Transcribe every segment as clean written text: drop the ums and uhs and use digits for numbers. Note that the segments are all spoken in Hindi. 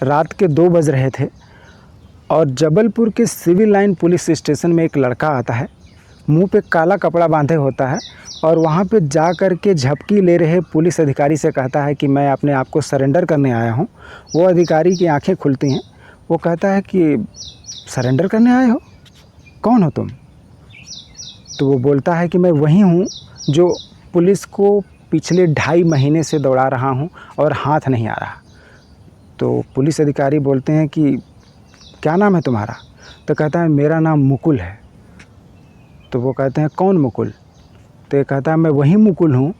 रात के 2 बज रहे थे और जबलपुर के सिविल लाइन पुलिस स्टेशन में एक लड़का आता है, मुंह पे काला कपड़ा बांधे होता है और वहाँ पे जा कर के झपकी ले रहे पुलिस अधिकारी से कहता है कि मैं अपने आप को सरेंडर करने आया हूँ। वो अधिकारी की आंखें खुलती हैं। वो कहता है कि सरेंडर करने आए हो, कौन हो तुम? तो वो बोलता है कि मैं वही हूँ जो पुलिस को पिछले 2.5 महीने से दौड़ा रहा हूँ और हाथ नहीं आ रहा। तो पुलिस अधिकारी बोलते हैं कि क्या नाम है तुम्हारा? तो कहता है मेरा नाम मुकुल है। तो वो कहते हैं कौन मुकुल? तो ये कहता है मैं वही मुकुल हूँ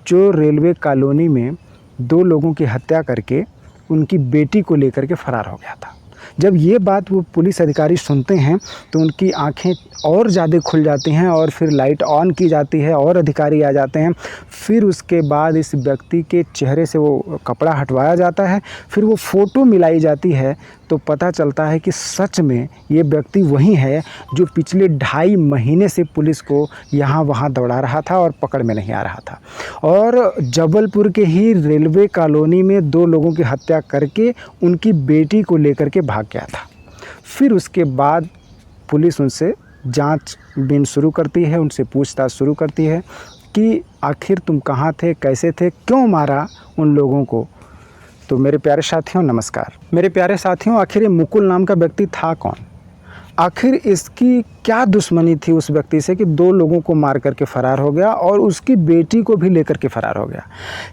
जो रेलवे कॉलोनी में 2 लोगों की हत्या करके उनकी बेटी को लेकर के फ़रार हो गया था। जब ये बात वो पुलिस अधिकारी सुनते हैं तो उनकी आंखें और ज़्यादा खुल जाती हैं और फिर लाइट ऑन की जाती है और अधिकारी आ जाते हैं। फिर उसके बाद इस व्यक्ति के चेहरे से वो कपड़ा हटवाया जाता है, फिर वो फ़ोटो मिलाई जाती है तो पता चलता है कि सच में ये व्यक्ति वही है जो पिछले 2.5 महीने से पुलिस को यहाँ वहाँ दौड़ा रहा था और पकड़ में नहीं आ रहा था और जबलपुर के ही रेलवे कॉलोनी में 2 लोगों की हत्या करके उनकी बेटी को लेकर के भाग गया था। फिर उसके बाद पुलिस उनसे जांचबीन शुरू करती है, उनसे पूछताछ शुरू करती है कि आखिर तुम कहाँ थे, कैसे थे, क्यों मारा उन लोगों को। तो मेरे प्यारे साथियों नमस्कार। मेरे प्यारे साथियों, आखिर ये मुकुल नाम का व्यक्ति था कौन? आखिर इसकी क्या दुश्मनी थी उस व्यक्ति से कि 2 लोगों को मार करके फ़रार हो गया और उसकी बेटी को भी लेकर के फ़रार हो गया?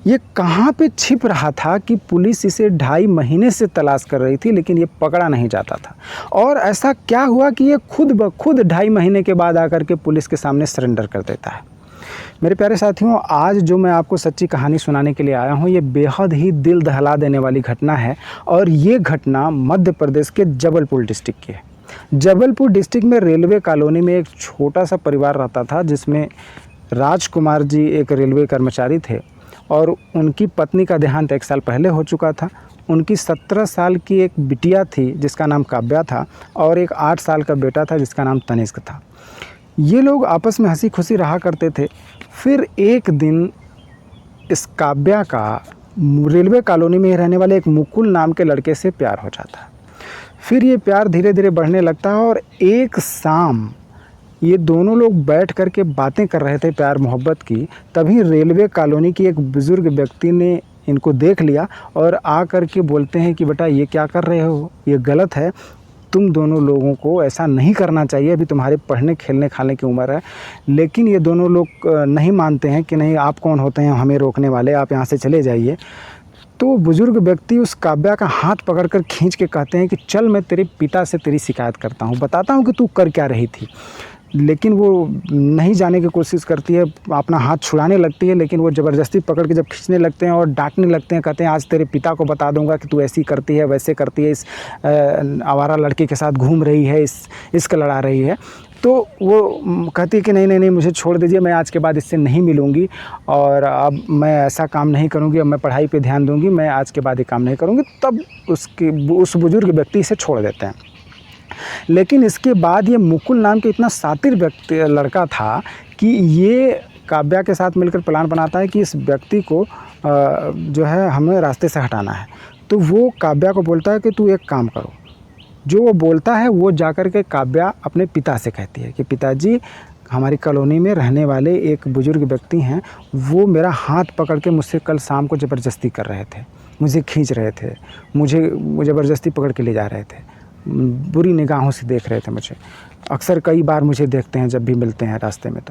ये कहाँ पे छिप रहा था कि पुलिस इसे 2.5 महीने से तलाश कर रही थी लेकिन ये पकड़ा नहीं जाता था? और ऐसा क्या हुआ कि ये खुद ब खुद 2.5 महीने के बाद आकर के पुलिस के सामने सरेंडर कर देता है? मेरे प्यारे साथियों, आज जो मैं आपको सच्ची कहानी सुनाने के लिए आया हूँ, ये बेहद ही दिल दहला देने वाली घटना है और ये घटना मध्य प्रदेश के जबलपुर डिस्ट्रिक्ट की है। जबलपुर डिस्ट्रिक्ट में रेलवे कॉलोनी में एक छोटा सा परिवार रहता था जिसमें राजकुमार जी एक रेलवे कर्मचारी थे और उनकी पत्नी का देहांत 1 साल पहले हो चुका था। उनकी 17 साल की एक बिटिया थी जिसका नाम काव्या था और एक 8 साल का बेटा था जिसका नाम तनिष्क था। ये लोग आपस में हंसी खुशी रहा करते थे। फिर एक दिन इस काव्या का रेलवे कॉलोनी में रहने वाले एक मुकुल नाम के लड़के से प्यार हो जाता है। फिर ये प्यार धीरे धीरे बढ़ने लगता है और एक शाम ये दोनों लोग बैठ कर के बातें कर रहे थे प्यार मोहब्बत की। तभी रेलवे कॉलोनी की एक बुज़ुर्ग व्यक्ति ने इनको देख लिया और आ कर के बोलते हैं कि बेटा ये क्या कर रहे हो, ये गलत है, तुम दोनों लोगों को ऐसा नहीं करना चाहिए, अभी तुम्हारे पढ़ने खेलने खाने की उम्र है। लेकिन ये दोनों लोग नहीं मानते हैं कि नहीं, आप कौन होते हैं हमें रोकने वाले, आप यहाँ से चले जाइए। तो बुज़ुर्ग व्यक्ति उस काव्या का हाथ पकड़कर खींच के कहते हैं कि चल मैं तेरे पिता से तेरी शिकायत करता हूँ, बताता हूँ कि तू कर क्या रही थी। लेकिन वो नहीं जाने की कोशिश करती है, अपना हाथ छुड़ाने लगती है, लेकिन वो ज़बरदस्ती पकड़ के जब खींचने लगते हैं और डांटने लगते हैं, कहते हैं आज तेरे पिता को बता दूंगा कि तू ऐसी करती है, वैसे करती है, इस आवारा लड़के के साथ घूम रही है, इसका लड़ा रही है। तो वो कहती है कि नहीं नहीं नहीं, मुझे छोड़ दीजिए, मैं आज के बाद इससे नहीं मिलूँगी और अब मैं ऐसा काम नहीं करूँगी, अब मैं पढ़ाई पे ध्यान दूँगी, मैं आज के बाद ये काम नहीं करूँगी। तब उस बुज़ुर्ग व्यक्ति इसे छोड़ देते हैं। लेकिन इसके बाद ये मुकुल नाम के इतना शातिर लड़का था कि ये काव्या के साथ मिलकर प्लान बनाता है कि इस व्यक्ति को जो है हमें रास्ते से हटाना है। तो वो काव्या को बोलता है कि तू एक काम करो। जो वो बोलता है वो जाकर के काव्या अपने पिता से कहती है कि पिताजी, हमारी कॉलोनी में रहने वाले एक बुज़ुर्ग व्यक्ति हैं, वो मेरा हाथ पकड़ के मुझसे कल शाम को ज़बरदस्ती कर रहे थे, मुझे खींच रहे थे, मुझे ज़बरदस्ती पकड़ के ले जा रहे थे, बुरी निगाहों से देख रहे थे मुझे। अक्सर कई बार मुझे देखते हैं जब भी मिलते हैं रास्ते में।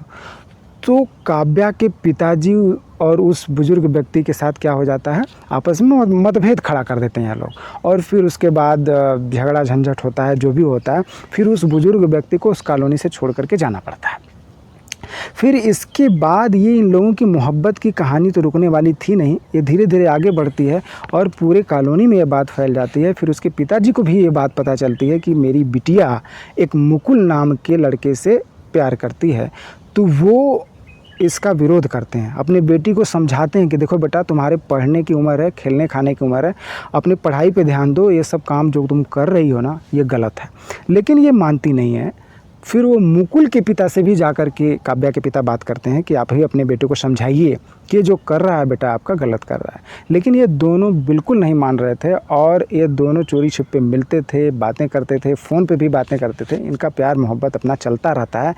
तो काव्या के पिताजी और उस बुज़ुर्ग व्यक्ति के साथ क्या हो जाता है, आपस में मतभेद खड़ा कर देते हैं लोग और फिर उसके बाद झगड़ा झंझट होता है, जो भी होता है। फिर उस बुज़ुर्ग व्यक्ति को उस कॉलोनी से छोड़ करके जाना पड़ता है। फिर इसके बाद ये इन लोगों की मोहब्बत की कहानी तो रुकने वाली थी नहीं, ये धीरे धीरे आगे बढ़ती है और पूरे कॉलोनी में ये बात फैल जाती है। फिर उसके पिताजी को भी ये बात पता चलती है कि मेरी बिटिया एक मुकुल नाम के लड़के से प्यार करती है। तो वो इसका विरोध करते हैं, अपनी बेटी को समझाते हैं कि देखो बेटा, तुम्हारे पढ़ने की उम्र है, खेलने खाने की उम्र है, अपनी पढ़ाई पे ध्यान दो, ये सब काम जो तुम कर रही हो ना ये गलत है। लेकिन ये मानती नहीं है। फिर वो मुकुल के पिता से भी जाकर के काव्या के पिता बात करते हैं कि आप ही अपने बेटे को समझाइए कि जो कर रहा है बेटा आपका गलत कर रहा है। लेकिन ये दोनों बिल्कुल नहीं मान रहे थे और ये दोनों चोरी छिपे मिलते थे, बातें करते थे, फ़ोन पे भी बातें करते थे। इनका प्यार मोहब्बत अपना चलता रहता है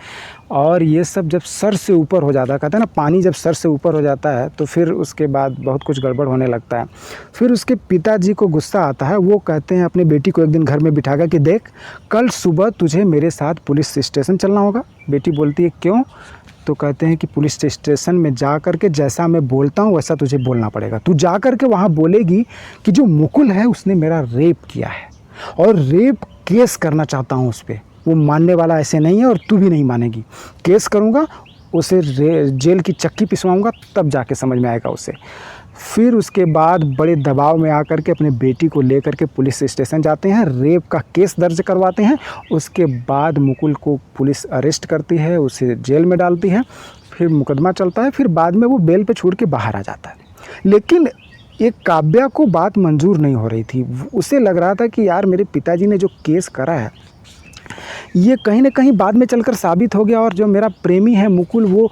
और ये सब जब सर से ऊपर हो जाता है, कहते हैं ना पानी जब सर से ऊपर हो जाता है तो फिर उसके बाद बहुत कुछ गड़बड़ होने लगता है। फिर उसके पिताजी को गुस्सा आता है। वो कहते हैं अपनी बेटी को एक दिन घर में बिठा कर कि देख, कल सुबह तुझे मेरे साथ पुलिस स्टेशन चलना होगा। बेटी बोलती है क्यों? तो कहते हैं कि पुलिस स्टेशन में जा कर के जैसा मैं बोलता हूँ वैसा तुझे बोलना पड़ेगा। तू जा कर के वहाँ बोलेगी कि जो मुकुल है उसने मेरा रेप किया है और रेप केस करना चाहता हूँ उस पर। वो मानने वाला ऐसे नहीं है और तू भी नहीं मानेगी। केस करूँगा, उसे जेल की चक्की पिसवाऊँगा, तब जाके समझ में आएगा उसे। फिर उसके बाद बड़े दबाव में आकर के अपने बेटी को लेकर के पुलिस स्टेशन जाते हैं, रेप का केस दर्ज करवाते हैं। उसके बाद मुकुल को पुलिस अरेस्ट करती है, उसे जेल में डालती है। फिर मुकदमा चलता है, फिर बाद में वो बेल पे छूट के बाहर आ जाता है। लेकिन एक काव्या को बात मंजूर नहीं हो रही थी। उसे लग रहा था कि यार मेरे पिताजी ने जो केस करा है ये कहीं ना कहीं बाद में चलकर साबित हो गया और जो मेरा प्रेमी है मुकुल वो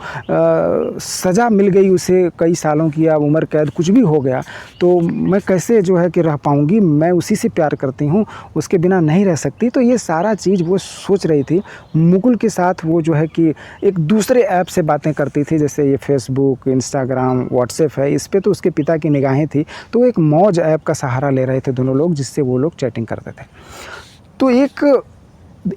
सज़ा मिल गई उसे, कई सालों की या उम्र कैद कुछ भी हो गया, तो मैं कैसे जो है कि रह पाऊँगी। मैं उसी से प्यार करती हूँ, उसके बिना नहीं रह सकती। तो ये सारा चीज़ वो सोच रही थी। मुकुल के साथ वो जो है कि एक दूसरे ऐप से बातें करती थी, जैसे ये फेसबुक, इंस्टाग्राम, व्हाट्सएप है, इस पर तो उसके पिता की निगाहें थी। तो एक मौज ऐप का सहारा ले रहे थे दोनों लोग, जिससे वो लोग चैटिंग करते थे। तो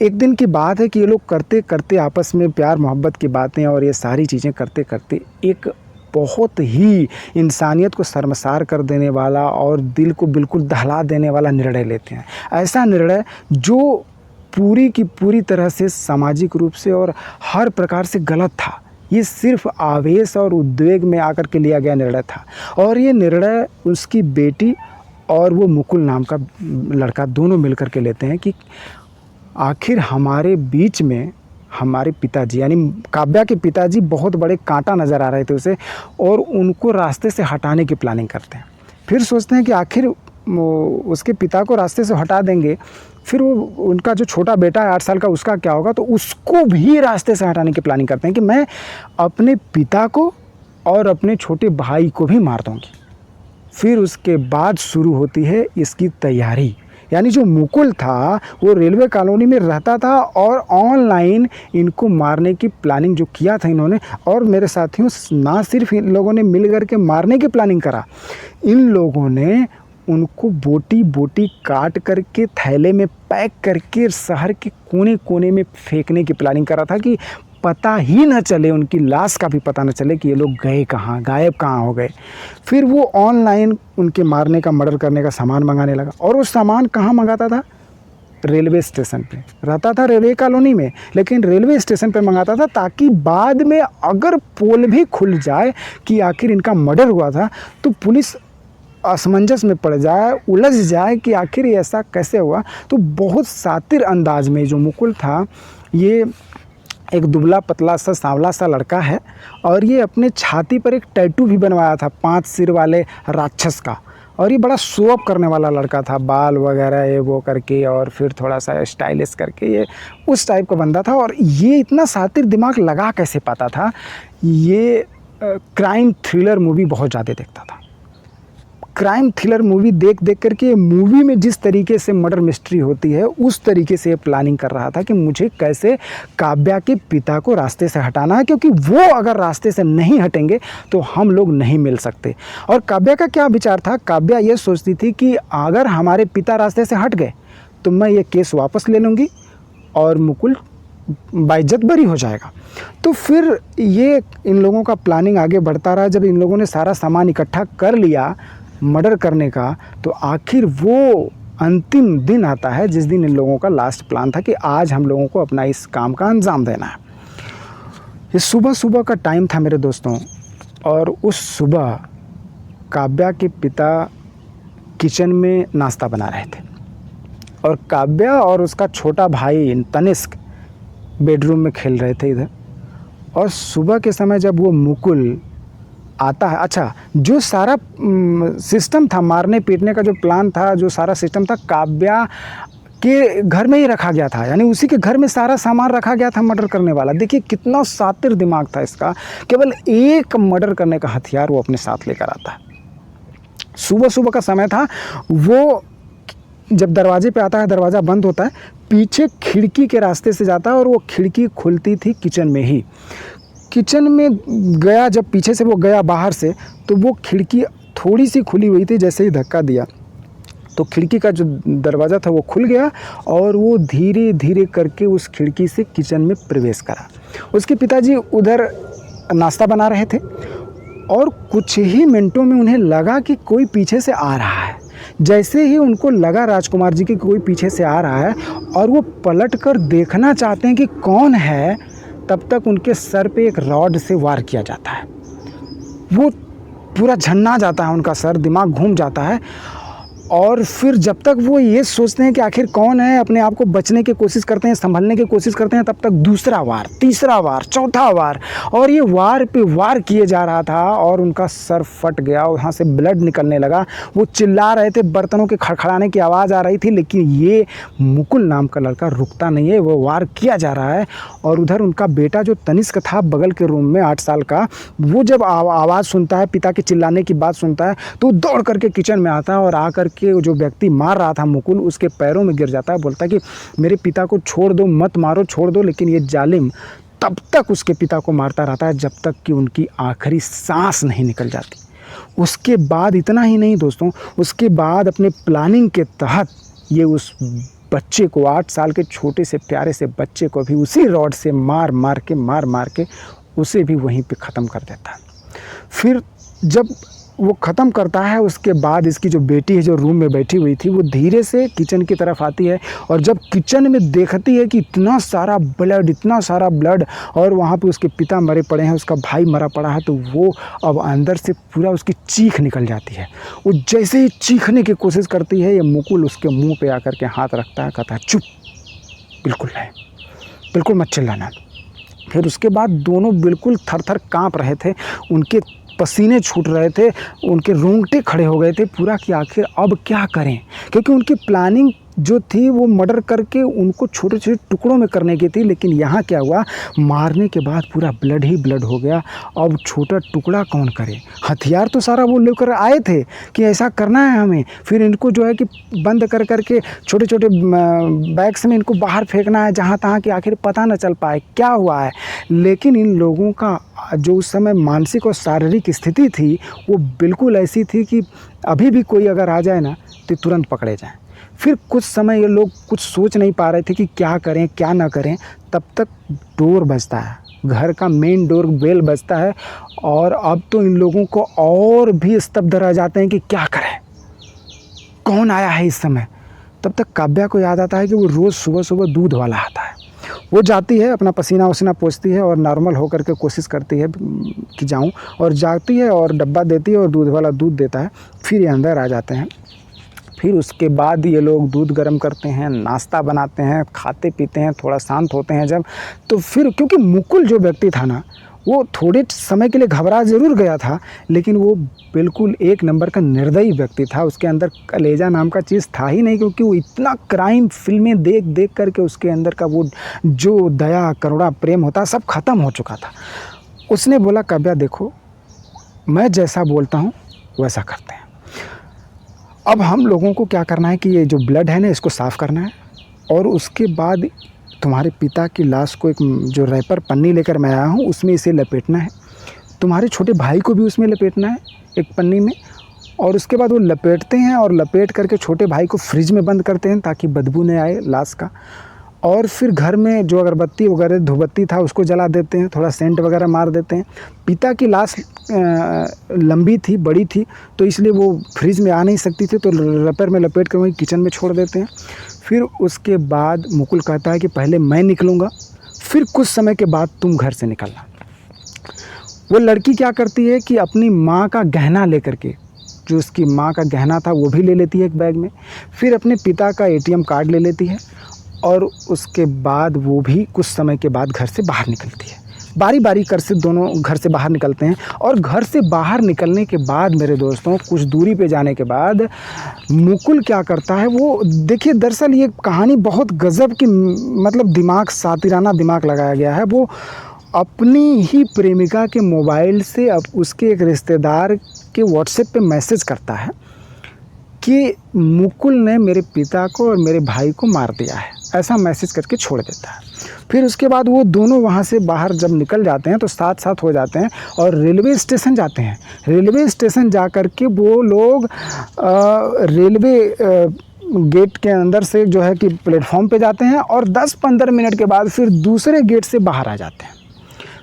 एक दिन की बात है कि ये लोग करते करते आपस में प्यार मोहब्बत की बातें और ये सारी चीज़ें करते करते एक बहुत ही इंसानियत को शर्मसार कर देने वाला और दिल को बिल्कुल दहला देने वाला निर्णय लेते हैं। ऐसा निर्णय जो पूरी की पूरी तरह से सामाजिक रूप से और हर प्रकार से गलत था। ये सिर्फ आवेश और उद्वेग में आकर के लिया गया निर्णय था। और ये निर्णय उसकी बेटी और वो मुकुल नाम का लड़का दोनों मिलकर के लेते हैं कि आखिर हमारे बीच में हमारे पिताजी यानी काव्या के पिताजी बहुत बड़े कांटा नज़र आ रहे थे उसे, और उनको रास्ते से हटाने की प्लानिंग करते हैं। फिर सोचते हैं कि आखिर उसके पिता को रास्ते से हटा देंगे, फिर वो उनका जो छोटा बेटा है 8 साल का, उसका क्या होगा। तो उसको भी रास्ते से हटाने की प्लानिंग करते हैं कि मैं अपने पिता को और अपने छोटे भाई को भी मार दूँगी। फिर उसके बाद शुरू होती है इसकी तैयारी। यानी जो मुकुल था वो रेलवे कॉलोनी में रहता था और ऑनलाइन इनको मारने की प्लानिंग जो किया था इन्होंने, और मेरे साथियों ना सिर्फ इन लोगों ने मिल कर के मारने की प्लानिंग करा, इन लोगों ने उनको बोटी बोटी काट करके थैले में पैक करके शहर के कोने कोने में फेंकने की प्लानिंग करा था कि पता ही न चले, उनकी लाश का भी पता न चले कि ये लोग गए कहाँ, गायब कहाँ हो गए। फिर वो ऑनलाइन उनके मारने का, मर्डर करने का सामान मंगाने लगा। और वो सामान कहाँ मंगाता था? रेलवे स्टेशन पे। रहता था रेलवे कॉलोनी में, लेकिन रेलवे स्टेशन पे मंगाता था ताकि बाद में अगर पोल भी खुल जाए कि आखिर इनका मर्डर हुआ था तो पुलिस असमंजस में पड़ जाए, उलझ जाए कि आखिर ऐसा कैसे हुआ। तो बहुत शातिर अंदाज में जो मुकुल था, ये एक दुबला पतला सा सांवला सा लड़का है और ये अपने छाती पर एक टैटू भी बनवाया था 5 सिर वाले राक्षस का। और ये बड़ा शो अप करने वाला लड़का था, बाल वगैरह ये वो करके और फिर थोड़ा सा स्टाइलिश करके, ये उस टाइप का बंदा था। और ये इतना शातिर दिमाग लगा कैसे पाता था? ये क्राइम थ्रिलर मूवी बहुत ज़्यादा देखता था। क्राइम थ्रिलर मूवी देख देख करके मूवी में जिस तरीके से मर्डर मिस्ट्री होती है उस तरीके से प्लानिंग कर रहा था कि मुझे कैसे काव्या के पिता को रास्ते से हटाना है, क्योंकि वो अगर रास्ते से नहीं हटेंगे तो हम लोग नहीं मिल सकते। और काव्या का क्या विचार था? काव्या ये सोचती थी कि अगर हमारे पिता रास्ते से हट गए तो मैं ये केस वापस ले लूँगी और मुकुल बाइज्जत बरी हो जाएगा। तो फिर ये इन लोगों का प्लानिंग आगे बढ़ता रहा। जब इन लोगों ने सारा सामान इकट्ठा कर लिया मर्डर करने का, तो आखिर वो अंतिम दिन आता है जिस दिन इन लोगों का लास्ट प्लान था कि आज हम लोगों को अपना इस काम का अंजाम देना है। ये सुबह सुबह का टाइम था मेरे दोस्तों, और उस सुबह काव्या के पिता किचन में नाश्ता बना रहे थे और काव्या और उसका छोटा भाई तनिष्क बेडरूम में खेल रहे थे इधर। और सुबह के समय जब वो मुकुल आता है, अच्छा जो सारा सिस्टम था, मारने पीटने का जो प्लान था, जो सारा सिस्टम था, काव्या के घर में ही रखा गया था, यानी उसी के घर में सारा सामान रखा गया था मर्डर करने वाला। देखिए कितना शातिर दिमाग था इसका, केवल एक मर्डर करने का हथियार वो अपने साथ लेकर आता है। सुबह सुबह का समय था, वो जब दरवाजे पे आता है, दरवाज़ा बंद होता है, पीछे खिड़की के रास्ते से जाता है और वो खिड़की खुलती थी किचन में ही। किचन में गया, जब पीछे से वो गया बाहर से, तो वो खिड़की थोड़ी सी खुली हुई थी। जैसे ही धक्का दिया तो खिड़की का जो दरवाज़ा था वो खुल गया और वो धीरे धीरे करके उस खिड़की से किचन में प्रवेश करा। उसके पिताजी उधर नाश्ता बना रहे थे और कुछ ही मिनटों में उन्हें लगा कि कोई पीछे से आ रहा है। जैसे ही उनको लगा राजकुमार जी कि कोई पीछे से आ रहा है और वो पलट कर देखना चाहते हैं कि कौन है, तब तक उनके सर पे एक रॉड से वार किया जाता है। वो पूरा झन्ना जाता है उनका सर, दिमाग घूम जाता है। और फिर जब तक वो ये सोचते हैं कि आखिर कौन है, अपने आप को बचने की कोशिश करते हैं, संभलने की कोशिश करते हैं, तब तक दूसरा वार, तीसरा वार, चौथा वार, और ये वार पे वार किए जा रहा था और उनका सर फट गया और वहाँ से ब्लड निकलने लगा। वो चिल्ला रहे थे, बर्तनों के खड़खड़ाने की आवाज़ आ रही थी, लेकिन ये मुकुल नाम का लड़का रुकता नहीं है, वो वार किया जा रहा है। और उधर उनका बेटा जो तनिष्क था बगल के रूम में 8 साल का, वो जब आवाज़ सुनता है, पिता के चिल्लाने की बात सुनता है, तो दौड़ करके किचन में आता है और आकर के जो व्यक्ति मार रहा था मुकुल, उसके पैरों में गिर जाता है। बोलता है कि मेरे पिता को छोड़ दो, मत मारो, छोड़ दो। लेकिन ये जालिम तब तक उसके पिता को मारता रहता है जब तक कि उनकी आखिरी सांस नहीं निकल जाती। उसके बाद इतना ही नहीं दोस्तों, उसके बाद अपने प्लानिंग के तहत ये उस बच्चे को, 8 साल के छोटे से प्यारे से बच्चे को भी उसी रॉड से मार मार के उसे भी वहीं पे ख़त्म कर देता है। फिर जब वो ख़त्म करता है, उसके बाद इसकी जो बेटी है जो रूम में बैठी हुई थी, वो धीरे से किचन की तरफ आती है और जब किचन में देखती है कि इतना सारा ब्लड और वहाँ पे उसके पिता मरे पड़े हैं, उसका भाई मरा पड़ा है, तो वो अब अंदर से पूरा उसकी चीख निकल जाती है। वो जैसे ही चीखने की कोशिश करती है, ये मुकुल उसके मुँह पर आकर के हाथ रखता है, कहता है चुप, बिल्कुल नहीं, बिल्कुल मत चिल्लाना। फिर उसके बाद दोनों बिल्कुल थर-थर काँप रहे थे, उनके पसीने छूट रहे थे, उनके रोंगटे खड़े हो गए थे पूरा कि आखिर अब क्या करें, क्योंकि उनकी प्लानिंग जो थी वो मर्डर करके उनको छोटे छोटे टुकड़ों में करने की थी। लेकिन यहाँ क्या हुआ, मारने के बाद पूरा ब्लड ही ब्लड हो गया। अब छोटा टुकड़ा कौन करे, हथियार तो सारा वो लेकर आए थे कि ऐसा करना है हमें, फिर इनको जो है कि बंद कर करके छोटे छोटे बैग्स में इनको बाहर फेंकना है जहाँ तहाँ कि आखिर पता न चल पाए क्या हुआ है। लेकिन इन लोगों का जो उस समय मानसिक और शारीरिक स्थिति थी वो बिल्कुल ऐसी थी कि अभी भी कोई अगर आ जाए ना तो तुरंत पकड़े जाएं। फिर कुछ समय ये लोग कुछ सोच नहीं पा रहे थे कि क्या करें क्या ना करें, तब तक डोर बजता है, घर का मेन डोर बेल बजता है और अब तो इन लोगों को और भी स्तब्ध रह जाते हैं कि क्या करें, कौन आया है इस समय। तब तक काव्या को याद आता है कि वो रोज़ सुबह सुबह दूध वाला आता है। वो जाती है, अपना पसीना वसीना पोंछती है और नॉर्मल होकर के कोशिश करती है कि जाऊं, और जाती है और डब्बा देती है और दूध वाला दूध देता है। फिर ये अंदर आ जाते हैं। फिर उसके बाद ये लोग दूध गर्म करते हैं, नाश्ता बनाते हैं, खाते पीते हैं, थोड़ा शांत होते हैं जब, तो फिर क्योंकि मुकुल जो व्यक्ति था ना, वो थोड़े समय के लिए घबरा ज़रूर गया था, लेकिन वो बिल्कुल एक नंबर का निर्दयी व्यक्ति था। उसके अंदर कलेजा नाम का चीज़ था ही नहीं, क्योंकि वो इतना क्राइम फिल्में देख देख करके उसके अंदर का वो जो दया करुणा प्रेम होता सब ख़त्म हो चुका था। उसने बोला काव्या देखो, मैं जैसा बोलता हूँ वैसा करते हैं। अब हम लोगों को क्या करना है कि ये जो ब्लड है ना इसको साफ़ करना है, और उसके बाद तुम्हारे पिता की लाश को एक जो रैपर पन्नी लेकर मैं आया हूँ उसमें इसे लपेटना है, तुम्हारे छोटे भाई को भी उसमें लपेटना है एक पन्नी में, और उसके बाद वो लपेटते हैं और लपेट करके छोटे भाई को फ्रिज में बंद करते हैं ताकि बदबू न आए लाश का। और फिर घर में जो अगरबत्ती वगैरह धूपबत्ती था उसको जला देते हैं, थोड़ा सेंट वगैरह मार देते हैं। पिता की लाश लंबी थी, बड़ी थी, तो इसलिए वो फ्रिज में आ नहीं सकती थी, तो रैपर में लपेट कर वहीं किचन में छोड़ देते हैं। फिर उसके बाद मुकुल कहता है कि पहले मैं निकलूँगा, फिर कुछ समय के बाद तुम घर से निकलना। वो लड़की क्या करती है कि अपनी माँ का गहना लेकर के, जो उसकी माँ का गहना था वो भी ले लेती है एक बैग में, फिर अपने पिता का ATM कार्ड ले लेती है, और उसके बाद वो भी कुछ समय के बाद घर से बाहर निकलती है। बारी बारी कर से दोनों घर से बाहर निकलते हैं। और घर से बाहर निकलने के बाद मेरे दोस्तों कुछ दूरी पे जाने के बाद मुकुल क्या करता है, वो देखिए दरअसल ये कहानी बहुत गज़ब की, मतलब दिमाग, सातिराना दिमाग लगाया गया है। वो अपनी ही प्रेमिका के मोबाइल से अब उसके एक रिश्तेदार के व्हाट्सएप पे मैसेज करता है कि मुकुल ने मेरे पिता को और मेरे भाई को मार दिया है, ऐसा मैसेज करके छोड़ देता है। फिर उसके बाद वो दोनों वहाँ से बाहर जब निकल जाते हैं तो साथ साथ हो जाते हैं और रेलवे स्टेशन जाते हैं। रेलवे स्टेशन जा कर के वो लोग रेलवे गेट के अंदर से जो है कि प्लेटफॉर्म पे जाते हैं और 10-15 मिनट के बाद फिर दूसरे गेट से बाहर आ जाते हैं।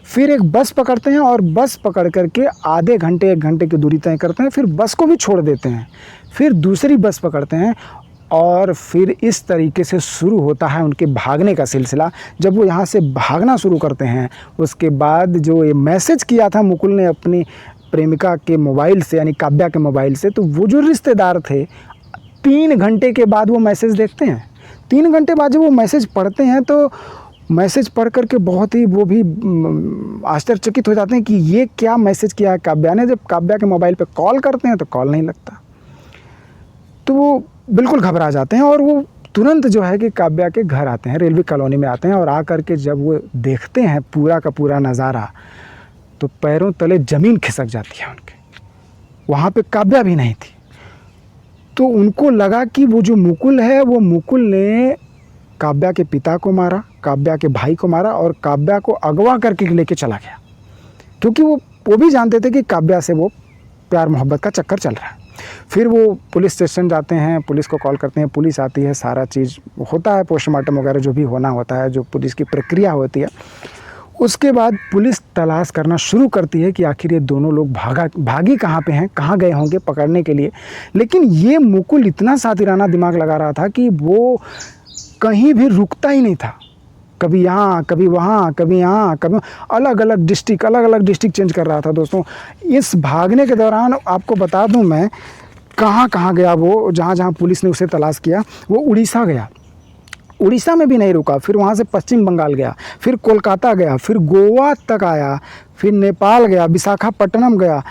फिर एक बस पकड़ते हैं और बस पकड़ करके आधे घंटे 1 घंटे की दूरी तय करते हैं। फिर बस को भी छोड़ देते हैं, फिर दूसरी बस पकड़ते हैं और फिर इस तरीके से शुरू होता है उनके भागने का सिलसिला। जब वो यहाँ से भागना शुरू करते हैं उसके बाद जो ये मैसेज किया था मुकुल ने अपनी प्रेमिका के मोबाइल से, यानी काव्या के मोबाइल से, तो वो जो रिश्तेदार थे 3 घंटे के बाद वो मैसेज देखते हैं। 3 घंटे बाद जब वो मैसेज पढ़ते हैं तो मैसेज पढ़ कर के बहुत ही वो भी आश्चर्यचकित हो जाते हैं कि ये क्या मैसेज किया है काव्या ने। जब काव्या के मोबाइल पे कॉल करते हैं तो कॉल नहीं लगता, तो वो बिल्कुल घबरा जाते हैं और वो तुरंत जो है कि काव्या के घर आते हैं, रेलवे कॉलोनी में आते हैं। और आकर के जब वो देखते हैं पूरा का पूरा नज़ारा तो पैरों तले ज़मीन खिसक जाती है उनके। वहाँ पे काव्या भी नहीं थी। तो उनको लगा कि वो जो मुकुल है वो मुकुल ने काव्या के पिता को मारा, काव्या के भाई को मारा और काव्या को अगवा करके लेके चला गया, क्योंकि वो भी जानते थे कि काव्या से वो प्यार मोहब्बत का चक्कर चल रहा है। फिर वो पुलिस स्टेशन जाते हैं, पुलिस को कॉल करते हैं, पुलिस आती है, सारा चीज़ होता है, पोस्टमार्टम वगैरह जो भी होना होता है, जो पुलिस की प्रक्रिया होती है। उसके बाद पुलिस तलाश करना शुरू करती है कि आखिर ये दोनों लोग भागी कहाँ पे हैं, कहाँ गए होंगे पकड़ने के लिए। लेकिन ये मुकुल इतना सातिराना दिमाग लगा रहा था कि वो कहीं भी रुकता ही नहीं था। कभी यहाँ, कभी वहाँ, कभी यहाँ, कभी अलग अलग डिस्ट्रिक्ट चेंज कर रहा था। दोस्तों इस भागने के दौरान आपको बता दूं मैं कहाँ कहाँ गया वो, जहाँ जहाँ पुलिस ने उसे तलाश किया। वो उड़ीसा गया, उड़ीसा में भी नहीं रुका, फिर वहाँ से पश्चिम बंगाल गया, फिर कोलकाता गया, फिर गोवा तक आया, फिर नेपाल गया, विशाखापट्टनम गया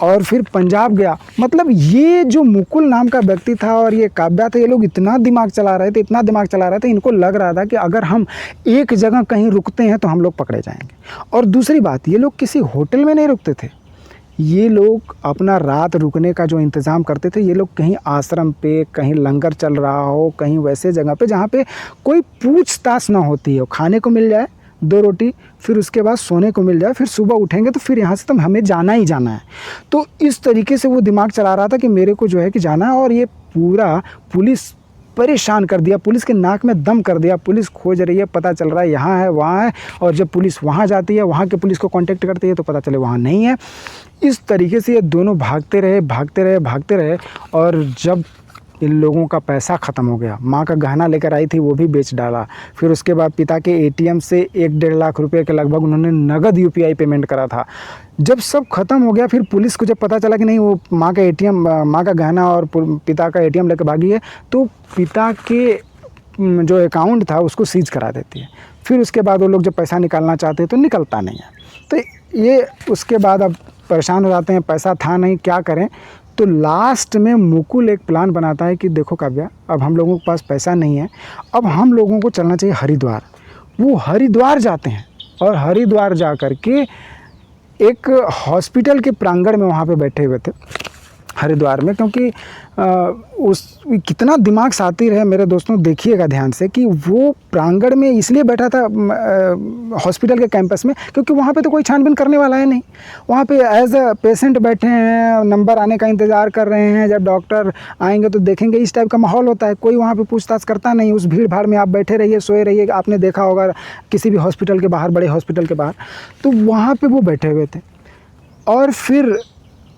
और फिर पंजाब गया। मतलब ये जो मुकुल नाम का व्यक्ति था और ये काव्या था, ये लोग इतना दिमाग चला रहे थे, इनको लग रहा था कि अगर हम एक जगह कहीं रुकते हैं तो हम लोग पकड़े जाएंगे। और दूसरी बात, ये लोग किसी होटल में नहीं रुकते थे, ये लोग अपना रात रुकने का जो इंतज़ाम करते थे, ये लोग कहीं आश्रम पे, कहीं लंगर चल रहा हो, कहीं वैसे जगह पे जहाँ पे कोई पूछताछ ना होती हो, खाने को मिल जाए 2 रोटी, फिर उसके बाद सोने को मिल जाए, फिर सुबह उठेंगे तो फिर यहाँ से तो हमें जाना ही जाना है। तो इस तरीके से वो दिमाग चला रहा था कि मेरे को जो है कि जाना है। और ये पूरा पुलिस परेशान कर दिया, पुलिस के नाक में दम कर दिया। पुलिस खोज रही है, पता चल रहा है यहाँ है, वहाँ है, और जब पुलिस वहाँ जाती है, वहाँ के पुलिस को कांटेक्ट करती है तो पता चले वहाँ नहीं है। इस तरीके से ये दोनों भागते रहे और जब इन लोगों का पैसा ख़त्म हो गया, माँ का गहना लेकर आई थी वो भी बेच डाला, फिर उसके बाद पिता के एटीएम से 1-1.5 लाख रुपए के लगभग उन्होंने नगद यूपीआई पेमेंट करा था। जब सब ख़त्म हो गया, फिर पुलिस को जब पता चला कि नहीं वो माँ का गहना और पिता का एटीएम लेकर भागी है, तो पिता के जो अकाउंट था उसको सीज करा देती है। फिर उसके बाद वो लोग जब पैसा निकालना चाहते हैं तो निकलता नहीं है। तो ये उसके बाद अब परेशान हो जाते हैं, पैसा था नहीं, क्या करें। तो लास्ट में मुकुल एक प्लान बनाता है कि देखो काव्या, अब हम लोगों के पास पैसा नहीं है, अब हम लोगों को चलना चाहिए हरिद्वार। वो हरिद्वार जाते हैं और हरिद्वार जा कर के एक हॉस्पिटल के प्रांगण में वहाँ पे बैठे हुए थे हरिद्वार में, क्योंकि कितना दिमाग सातिर है मेरे दोस्तों, देखिएगा ध्यान से कि वो प्रांगण में इसलिए बैठा था हॉस्पिटल के कैंपस में, क्योंकि वहाँ पे तो कोई छानबीन करने वाला है नहीं। वहाँ पे एज अ पेशेंट बैठे हैं, नंबर आने का इंतज़ार कर रहे हैं, जब डॉक्टर आएंगे तो देखेंगे, इस टाइप का माहौल होता है। कोई वहाँ पे पूछताछ करता नहीं, उस भीड़ भाड़ में आप बैठे रहिए, सोए रहिए। आपने देखा होगा किसी भी हॉस्पिटल के बाहर, बड़े हॉस्पिटल के बाहर, तो वहाँ पर वो बैठे हुए थे। और फिर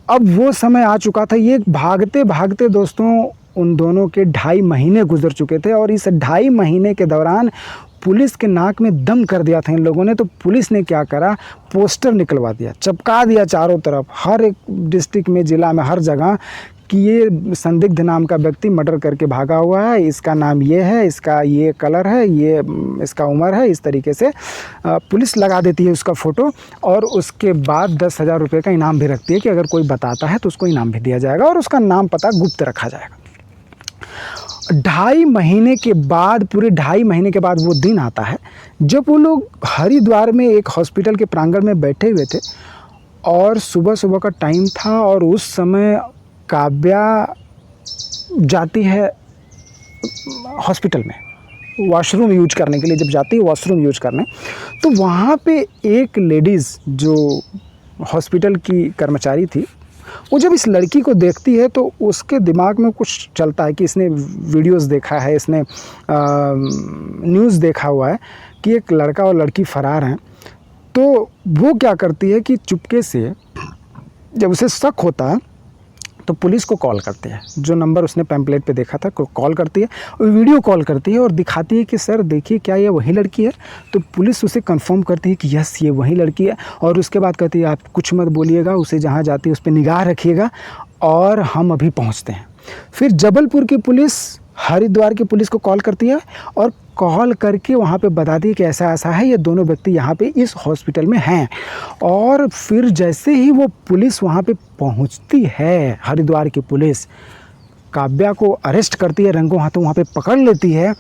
अब वो समय आ चुका था, ये भागते भागते दोस्तों उन दोनों के 2.5 महीने गुजर चुके थे। और इस 2.5 महीने के दौरान पुलिस के नाक में दम कर दिया था इन लोगों ने। तो पुलिस ने क्या करा, पोस्टर निकलवा दिया, चिपका दिया चारों तरफ, हर एक डिस्ट्रिक्ट में, ज़िला में, हर जगह कि ये संदिग्ध नाम का व्यक्ति मर्डर करके भागा हुआ है, इसका नाम ये है, इसका ये कलर है, ये इसका उम्र है, इस तरीके से पुलिस लगा देती है उसका फ़ोटो। और उसके बाद 10,000 रुपये का इनाम भी रखती है कि अगर कोई बताता है तो उसको इनाम भी दिया जाएगा और उसका नाम पता गुप्त रखा जाएगा। 2.5 महीने के बाद, पूरे 2.5 महीने के बाद वो दिन आता है जब वो लोग हरिद्वार में एक हॉस्पिटल के प्रांगण में बैठे हुए थे और सुबह सुबह का टाइम था और उस समय काव्या जाती है हॉस्पिटल में वॉशरूम यूज करने के लिए। जब जाती है वॉशरूम यूज करने, तो वहाँ पे एक लेडीज़ जो हॉस्पिटल की कर्मचारी थी, वो जब इस लड़की को देखती है तो उसके दिमाग में कुछ चलता है कि इसने वीडियोस देखा है, इसने न्यूज़ देखा हुआ है कि एक लड़का और लड़की फ़रार हैं। तो वो क्या करती है कि चुपके से जब उसे शक होता है तो पुलिस को कॉल करती है, जो नंबर उसने पैम्पलेट पे देखा था कॉल करती है, और वीडियो कॉल करती है और दिखाती है कि सर देखिए क्या ये वही लड़की है। तो पुलिस उसे कंफर्म करती है कि यस ये वही लड़की है, और उसके बाद कहती है आप कुछ मत बोलिएगा, उसे जहाँ जाती है उस पर निगाह रखिएगा और हम अभी पहुँचते हैं। फिर जबलपुर की पुलिस हरिद्वार की पुलिस को कॉल करती है और कॉल करके वहाँ पे बताती है कि ऐसा ऐसा है, ये दोनों व्यक्ति यहाँ पे इस हॉस्पिटल में हैं। और फिर जैसे ही वो पुलिस वहाँ पे पहुँचती है, हरिद्वार की पुलिस काव्या को अरेस्ट करती है, रंगों हाथों वहाँ पे पकड़ लेती है।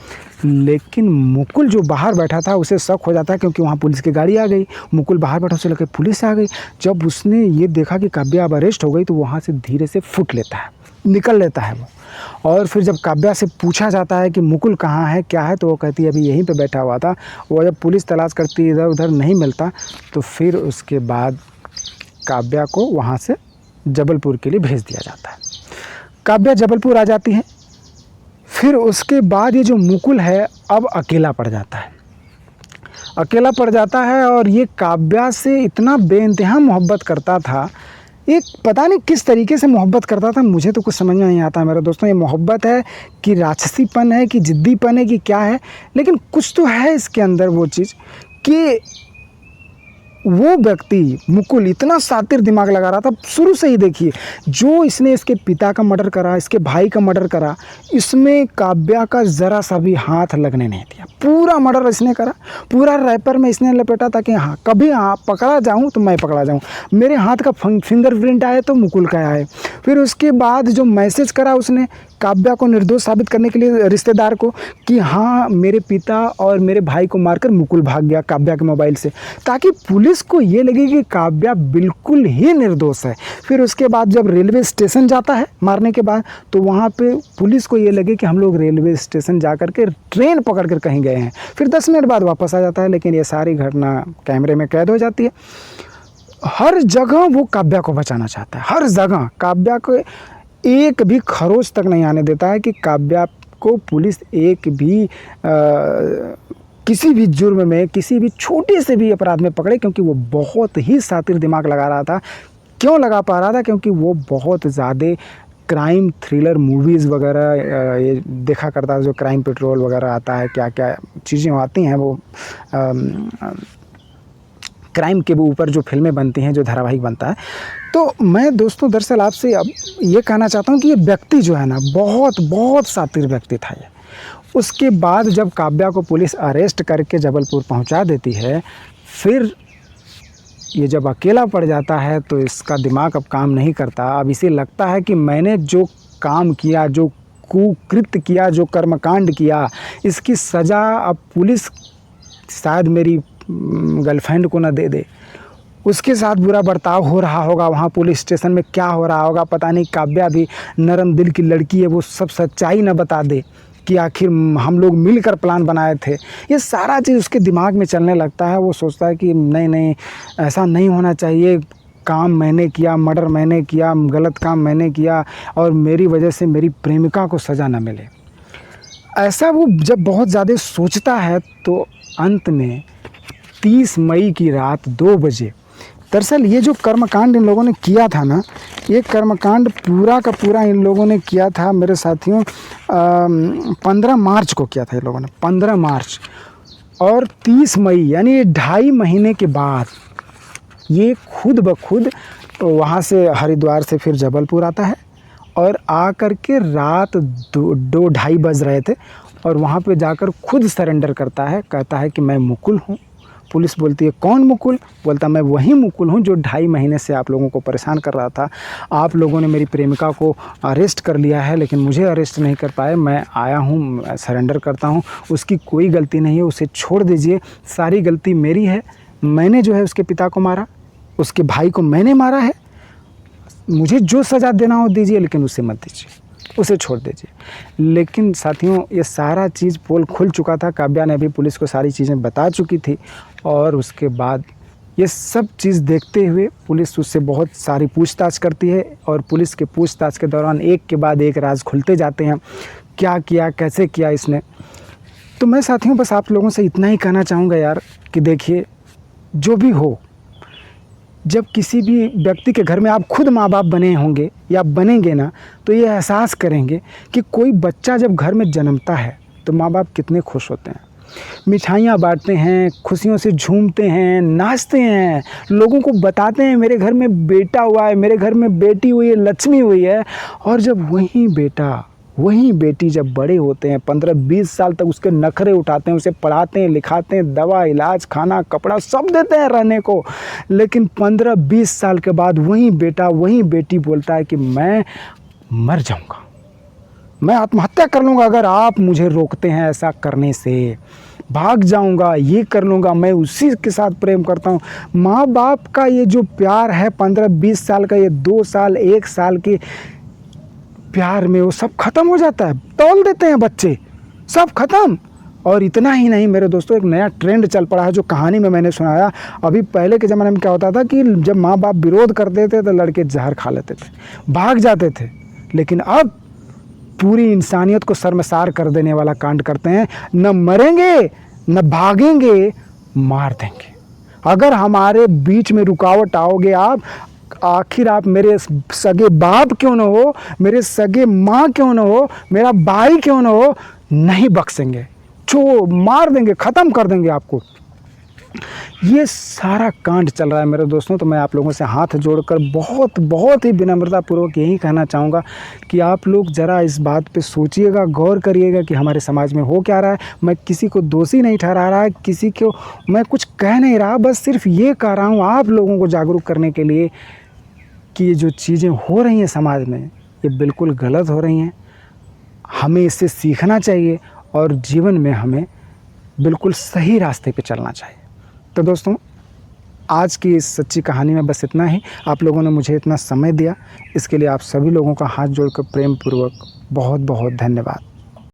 लेकिन मुकुल जो बाहर बैठा था उसे शक हो जाता है क्योंकि वहाँ पुलिस की गाड़ी आ गई। मुकुल बाहर बैठा, उसे लगे पुलिस आ गई। जब उसने ये देखा कि काव्या अब अरेस्ट हो गई तो वहाँ से धीरे से फुट लेता है, निकल लेता है वो। और फिर जब काव्या से पूछा जाता है कि मुकुल कहाँ है, क्या है, तो वो कहती है अभी यहीं पे बैठा हुआ था। वो जब पुलिस तलाश करती है, इधर उधर नहीं मिलता, तो फिर उसके बाद काव्या को वहाँ से जबलपुर के लिए भेज दिया जाता है। काव्या जबलपुर आ जाती है। फिर उसके बाद ये जो मुकुल है अब अकेला पड़ जाता है, अकेला पड़ जाता है और ये काव्या से इतना बेइंतहा मोहब्बत करता था, एक पता नहीं किस तरीके से मोहब्बत करता था, मुझे तो कुछ समझ में नहीं आता मेरे दोस्तों। ये मोहब्बत है कि राक्षसीपन है कि जिद्दीपन है कि क्या है, लेकिन कुछ तो है इसके अंदर वो चीज़ कि वो व्यक्ति मुकुल इतना शातिर दिमाग लगा रहा था शुरू से ही। देखिए जो इसने इसके पिता का मर्डर करा, इसके भाई का मर्डर करा, इसमें काव्या का ज़रा सा भी हाथ लगने नहीं दिया। पूरा मर्डर इसने करा, पूरा रैपर में इसने लपेटा ताकि हाँ कभी हाँ पकड़ा जाऊँ तो मैं पकड़ा जाऊँ, मेरे हाथ का फिंगरप्रिंट आए तो मुकुल का आए। फिर उसके बाद जो मैसेज करा उसने काव्या को निर्दोष साबित करने के लिए रिश्तेदार को कि हाँ मेरे पिता और मेरे भाई को मारकर मुकुल भाग गया काव्या के मोबाइल से, ताकि पुलिस को ये लगे कि काव्या बिल्कुल ही निर्दोष है। फिर उसके बाद जब रेलवे स्टेशन जाता है मारने के बाद, तो वहाँ पे पुलिस को ये लगे कि हम लोग रेलवे स्टेशन जा कर के ट्रेन पकड़ कर कहीं गए हैं। फिर 10 मिनट बाद वापस आ जाता है, लेकिन ये सारी घटना कैमरे में कैद हो जाती है। हर जगह वो काव्या को बचाना चाहता है, हर जगह काव्या को एक भी खरोच तक नहीं आने देता है कि काव्या को पुलिस एक भी किसी भी जुर्म में, किसी भी छोटे से भी अपराध में पकड़े, क्योंकि वो बहुत ही शातिर दिमाग लगा रहा था। क्यों लगा पा रहा था? क्योंकि वो बहुत ज़्यादा क्राइम थ्रिलर मूवीज़ वगैरह ये देखा करता है, जो क्राइम पेट्रोल वगैरह आता है, क्या क्या चीज़ें आती हैं, वो क्राइम के ऊपर जो फिल्में बनती हैं, जो धारावाहिक बनता है। तो मैं दोस्तों दरअसल आपसे अब ये कहना चाहता हूँ कि ये व्यक्ति जो है ना, बहुत बहुत शातिर व्यक्ति था ये। उसके बाद जब काव्या को पुलिस अरेस्ट करके जबलपुर पहुँचा देती है, फिर ये जब अकेला पड़ जाता है तो इसका दिमाग अब काम नहीं करता। अब इसे लगता है कि मैंने जो काम किया, जो कुकृत्य किया, जो कर्मकांड किया, इसकी सज़ा अब पुलिस शायद मेरी गर्लफ्रेंड को ना दे दे। उसके साथ बुरा बर्ताव हो रहा होगा, वहाँ पुलिस स्टेशन में क्या हो रहा होगा पता नहीं। काव्या भी नरम दिल की लड़की है, वो सब सच्चाई ना बता दे कि आखिर हम लोग मिलकर प्लान बनाए थे। ये सारा चीज़ उसके दिमाग में चलने लगता है। वो सोचता है कि नहीं नहीं, ऐसा नहीं होना चाहिए, काम मैंने किया, मर्डर मैंने किया, गलत काम मैंने किया और मेरी वजह से मेरी प्रेमिका को सज़ा ना मिले। ऐसा वो जब बहुत ज़्यादा सोचता है तो अंत में 30 मई की रात 2 बजे, दरअसल ये जो कर्मकांड इन लोगों ने किया था ना, ये कर्मकांड पूरा का पूरा इन लोगों ने किया था मेरे साथियों 15 मार्च को किया था ये लोगों ने, 15 मार्च। और 30 मई यानी 2.5 महीने के बाद ये खुद ब खुद वहाँ से हरिद्वार से फिर जबलपुर आता है और आ कर के रात 2-2:30 बज रहे थे और वहाँ पे जाकर खुद सरेंडर करता है, कहता है कि मैं मुकुल हूँ। पुलिस बोलती है कौन मुकुल? बोलता मैं वही मुकुल हूँ जो 2.5 महीने से आप लोगों को परेशान कर रहा था। आप लोगों ने मेरी प्रेमिका को अरेस्ट कर लिया है लेकिन मुझे अरेस्ट नहीं कर पाए। मैं आया हूँ, सरेंडर करता हूँ। उसकी कोई गलती नहीं है, उसे छोड़ दीजिए। सारी गलती मेरी है। मैंने जो है उसके पिता को मारा, उसके भाई को मैंने मारा है। मुझे जो सज़ा देना हो दीजिए लेकिन उसे मत दीजिए, उसे छोड़ दीजिए। लेकिन साथियों ये सारा चीज़ पोल खुल चुका था। काव्या ने भी पुलिस को सारी चीज़ें बता चुकी थी और उसके बाद ये सब चीज़ देखते हुए पुलिस उससे बहुत सारी पूछताछ करती है और पुलिस के पूछताछ के दौरान एक के बाद एक राज खुलते जाते हैं। क्या किया, कैसे किया इसने। तो मैं साथियों बस आप लोगों से इतना ही कहना चाहूँगा यार कि देखिए, जो भी हो, जब किसी भी व्यक्ति के घर में आप खुद माँ बाप बने होंगे या बनेंगे ना, तो ये एहसास करेंगे कि कोई बच्चा जब घर में जन्मता है तो माँ बाप कितने खुश होते हैं। मिठाइयाँ बांटते हैं, खुशियों से झूमते हैं, नाचते हैं, लोगों को बताते हैं मेरे घर में बेटा हुआ है, मेरे घर में बेटी हुई है, लक्ष्मी हुई है। और जब वही बेटा वही बेटी जब बड़े होते हैं, 15-20 साल तक उसके नखरे उठाते हैं, उसे पढ़ाते हैं, लिखाते हैं, दवा, इलाज, खाना, कपड़ा सब देते हैं रहने को, लेकिन 15-20 साल के बाद वही बेटा वही बेटी बोलता है कि मैं मर जाऊंगा, मैं आत्महत्या कर लूँगा अगर आप मुझे रोकते हैं ऐसा करने से, भाग जाऊंगा, ये कर लूँगा, मैं उसी के साथ प्रेम करता हूँ। माँ बाप का ये जो प्यार है 15-20 साल का, ये 2 साल 1 साल के प्यार में वो सब ख़त्म हो जाता है। तौल देते हैं बच्चे, सब ख़त्म। और इतना ही नहीं मेरे दोस्तों, एक नया ट्रेंड चल पड़ा है जो कहानी में मैंने सुनाया। अभी पहले के ज़माने में क्या होता था कि जब माँ बाप विरोध करते थे तो लड़के जहर खा लेते थे, भाग जाते थे। लेकिन अब पूरी इंसानियत को शर्मसार कर देने वाला कांड करते हैं। न मरेंगे न भागेंगे, मार देंगे। अगर हमारे बीच में रुकावट आओगे आप, आखिर आप मेरे सगे बाप क्यों न हो, मेरे सगे माँ क्यों न हो, मेरा भाई क्यों न हो, नहीं बख्शेंगे, जो मार देंगे, ख़त्म कर देंगे आपको। ये सारा कांड चल रहा है मेरे दोस्तों। तो मैं आप लोगों से हाथ जोड़कर बहुत ही विनम्रतापूर्वक यही कहना चाहूँगा कि आप लोग ज़रा इस बात पे सोचिएगा, गौर करिएगा कि हमारे समाज में हो क्या रहा है। मैं किसी को दोषी नहीं ठहरा रहा, किसी को मैं कुछ कह नहीं रहा, बस सिर्फ ये कह रहा हूँ आप लोगों को जागरूक करने के लिए कि ये जो चीज़ें हो रही हैं समाज में, ये बिल्कुल गलत हो रही हैं। हमें इससे सीखना चाहिए और जीवन में हमें बिल्कुल सही रास्ते पे चलना चाहिए। तो दोस्तों, आज की इस सच्ची कहानी में बस इतना ही। आप लोगों ने मुझे इतना समय दिया, इसके लिए आप सभी लोगों का हाथ जोड़कर प्रेम पूर्वक बहुत धन्यवाद।